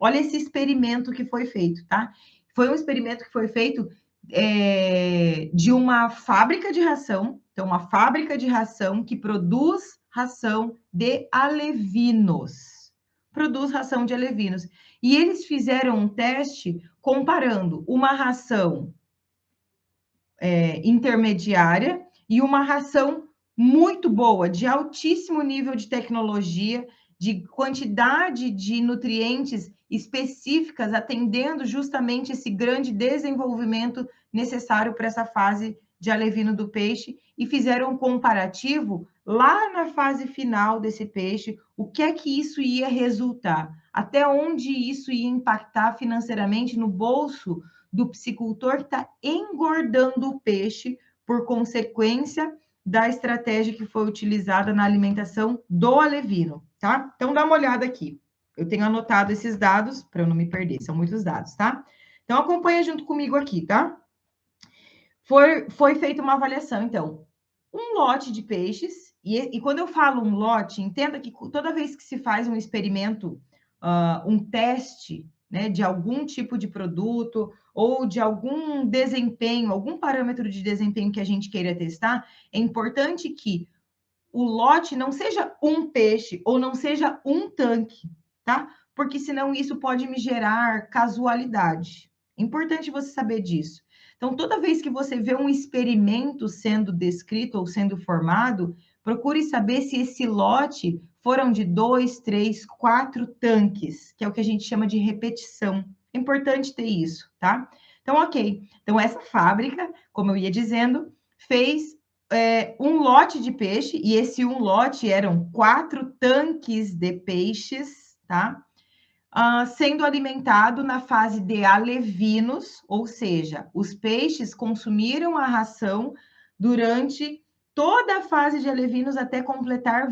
Olha esse experimento que foi feito, tá? Foi um experimento que foi feito de uma fábrica de ração, então uma fábrica de ração que produz ração de alevinos. Produz ração de alevinos. E eles fizeram um teste comparando uma ração intermediária e uma ração muito boa, de altíssimo nível de tecnologia, de quantidade de nutrientes específicas, atendendo justamente esse grande desenvolvimento necessário para essa fase de alevino do peixe, e fizeram um comparativo lá na fase final desse peixe, o que é que isso ia resultar, até onde isso ia impactar financeiramente no bolso do piscicultor que está engordando o peixe por consequência da estratégia que foi utilizada na alimentação do alevino, tá? Então, dá uma olhada aqui. Eu tenho anotado esses dados para eu não me perder, são muitos dados, tá? Então, acompanha junto comigo aqui, tá? Foi feita uma avaliação, então, um lote de peixes, e quando eu falo um lote, entenda que toda vez que se faz um experimento, um teste, né, de algum tipo de produto ou de algum desempenho, algum parâmetro de desempenho que a gente queira testar, é importante que o lote não seja um peixe ou não seja um tanque, tá? Porque senão isso pode me gerar casualidade. É importante você saber disso. Então, toda vez que você vê um experimento sendo descrito ou sendo formado, procure saber se esse lote foram de 2, 3, 4 tanques, que é o que a gente chama de repetição. É importante ter isso, tá? Então, ok. Então, essa fábrica, como eu ia dizendo, fez um lote de peixe, e esse um lote eram 4 tanques de peixes, tá? Sendo alimentado na fase de alevinos, ou seja, os peixes consumiram a ração durante toda a fase de alevinos até completar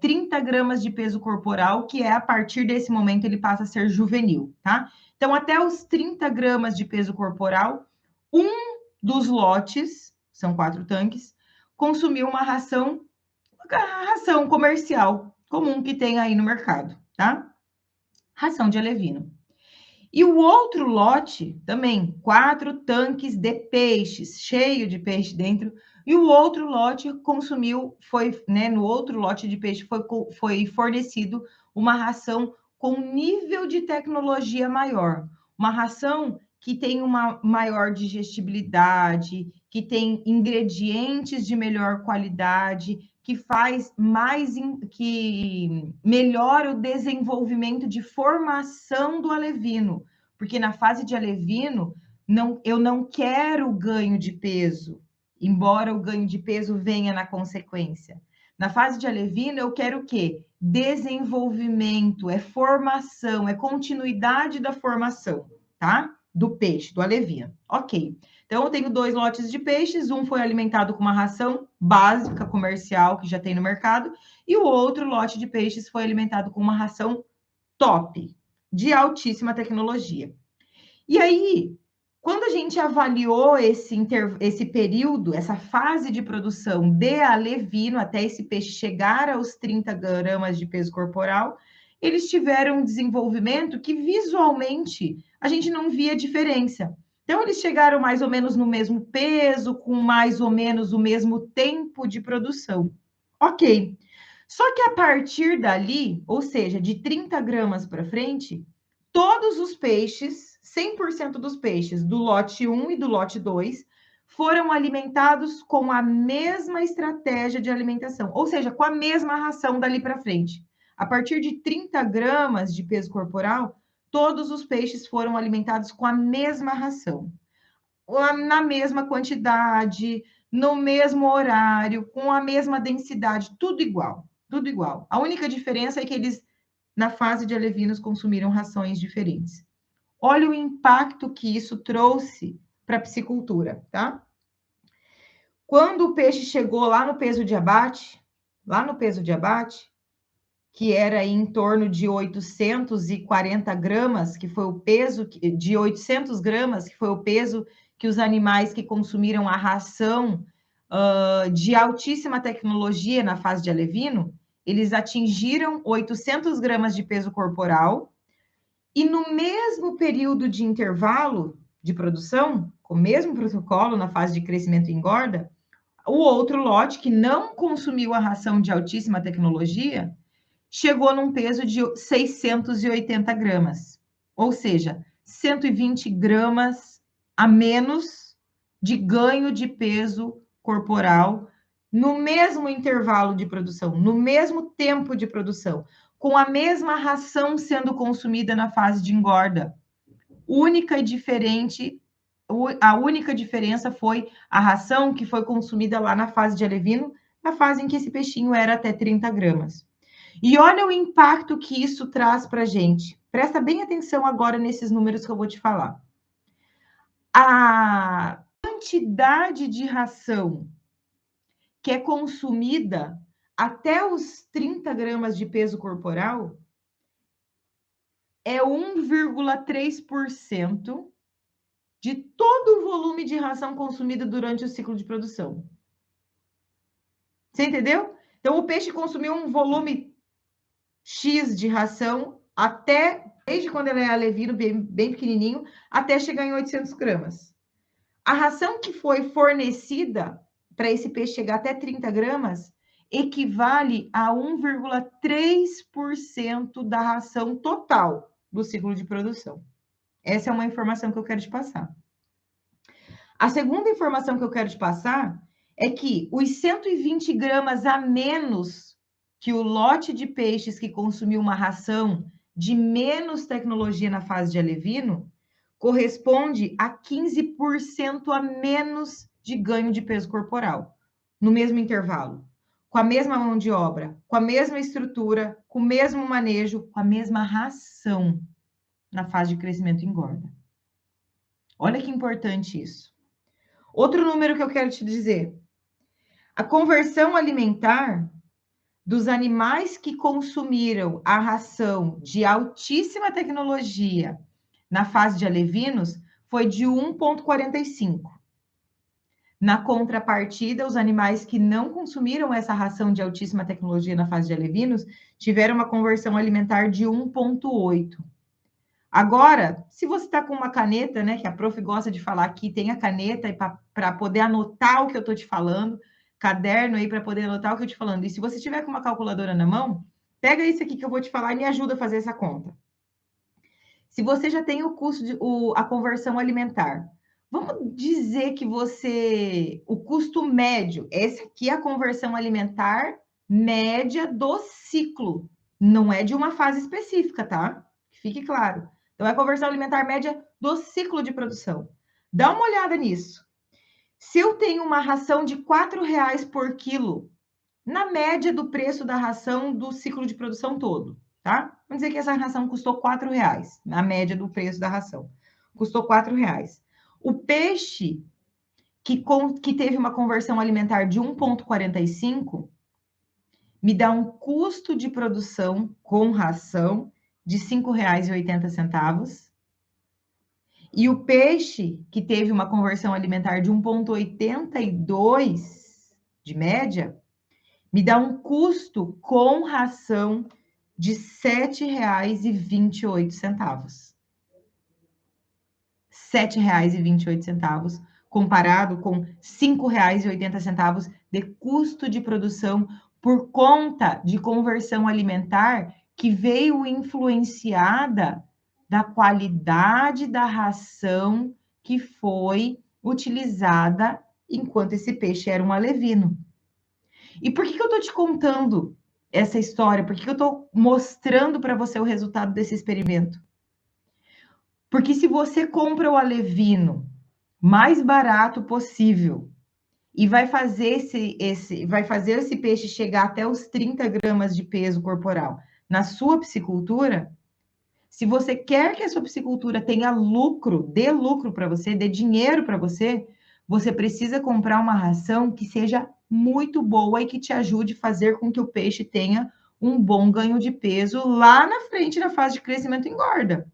30 gramas de peso corporal, que é a partir desse momento ele passa a ser juvenil, tá? Então, até os 30 gramas de peso corporal, um dos lotes, são 4 tanques, consumiu uma ração comercial comum que tem aí no mercado, tá? Ração de alevino. E o outro lote, também, 4 tanques de peixes, cheio de peixe dentro, e o outro lote no outro lote de peixe foi fornecido uma ração com nível de tecnologia maior, uma ração que tem uma maior digestibilidade, que tem ingredientes de melhor qualidade, que faz mais, que melhora o desenvolvimento de formação do alevino, porque na fase de alevino, eu não quero ganho de peso, embora o ganho de peso venha na consequência. Na fase de alevino, eu quero o quê? Desenvolvimento, é formação, é continuidade da formação, tá? Do peixe, do alevino. Ok. Então, eu tenho 2 lotes de peixes, um foi alimentado com uma ração básica, comercial, que já tem no mercado, e o outro lote de peixes foi alimentado com uma ração top, de altíssima tecnologia. E aí, quando a gente avaliou esse período, essa fase de produção de alevino, até esse peixe chegar aos 30 gramas de peso corporal, eles tiveram um desenvolvimento que visualmente a gente não via diferença. Então, eles chegaram mais ou menos no mesmo peso, com mais ou menos o mesmo tempo de produção. Ok. Só que a partir dali, ou seja, de 30 gramas para frente, todos os peixes, 100% dos peixes do lote 1 e do lote 2, foram alimentados com a mesma estratégia de alimentação, ou seja, com a mesma ração dali para frente. A partir de 30 gramas de peso corporal, todos os peixes foram alimentados com a mesma ração, na mesma quantidade, no mesmo horário, com a mesma densidade, tudo igual, tudo igual. A única diferença é que eles, na fase de alevinos, consumiram rações diferentes. Olha o impacto que isso trouxe para a piscicultura, tá? Quando o peixe chegou lá no peso de abate, que era em torno de 840 gramas, que foi o peso de 800 gramas, que foi o peso que os animais que consumiram a ração de altíssima tecnologia na fase de alevino, eles atingiram 800 gramas de peso corporal E no mesmo período de intervalo de produção, com o mesmo protocolo na fase de crescimento e engorda, o outro lote, que não consumiu a ração de altíssima tecnologia, chegou num peso de 680 gramas, ou seja, 120 gramas a menos de ganho de peso corporal no mesmo intervalo de produção, no mesmo tempo de produção, com a mesma ração sendo consumida na fase de engorda. Única e diferente, a única diferença foi a ração que foi consumida lá na fase de alevino, na fase em que esse peixinho era até 30 gramas. E olha o impacto que isso traz para a gente. Presta bem atenção agora nesses números que eu vou te falar. A quantidade de ração que é consumida até os 30 gramas de peso corporal é 1,3% de todo o volume de ração consumida durante o ciclo de produção. Você entendeu? Então, o peixe consumiu um volume X de ração desde quando ele é alevino, bem pequenininho, até chegar em 800 gramas. A ração que foi fornecida para esse peixe chegar até 30 gramas equivale a 1,3% da ração total do ciclo de produção. Essa é uma informação que eu quero te passar. A segunda informação que eu quero te passar é que os 120 gramas a menos que o lote de peixes que consumiu uma ração de menos tecnologia na fase de alevino corresponde a 15% a menos de ganho de peso corporal, no mesmo intervalo, com a mesma mão de obra, com a mesma estrutura, com o mesmo manejo, com a mesma ração na fase de crescimento e engorda. Olha que importante isso. Outro número que eu quero te dizer. A conversão alimentar dos animais que consumiram a ração de altíssima tecnologia na fase de alevinos foi de 1,45. Na contrapartida, os animais que não consumiram essa ração de altíssima tecnologia na fase de alevinos tiveram uma conversão alimentar de 1,8. Agora, se você está com uma caneta, né, que a prof gosta de falar aqui, tem a caneta para poder anotar o que eu estou te falando, caderno aí para poder anotar o que eu estou te falando. E se você tiver com uma calculadora na mão, pega isso aqui que eu vou te falar e me ajuda a fazer essa conta. Se você já tem o custo a conversão alimentar, vamos dizer que o custo médio, essa aqui é a conversão alimentar média do ciclo, não é de uma fase específica, tá? Fique claro. Então, é a conversão alimentar média do ciclo de produção. Dá uma olhada nisso. Se eu tenho uma ração de R$ por quilo, na média do preço da ração do ciclo de produção todo, tá? Vamos dizer que essa ração custou R$ na média do preço da ração. Custou R$ O peixe que teve uma conversão alimentar de 1,45 me dá um custo de produção com ração de R$ 5,80. E o peixe que teve uma conversão alimentar de 1,82 de média, me dá um custo com ração de R$ 7,28. R$ 7,28 comparado com R$ 5,80 de custo de produção por conta de conversão alimentar que veio influenciada da qualidade da ração que foi utilizada enquanto esse peixe era um alevino. E por que eu estou te contando essa história? Por que eu estou mostrando para você o resultado desse experimento? Porque se você compra o alevino mais barato possível e vai fazer esse peixe chegar até os 30 gramas de peso corporal na sua piscicultura, se você quer que a sua piscicultura tenha lucro, dê lucro para você, dê dinheiro para você, você precisa comprar uma ração que seja muito boa e que te ajude a fazer com que o peixe tenha um bom ganho de peso lá na frente na fase de crescimento e engorda.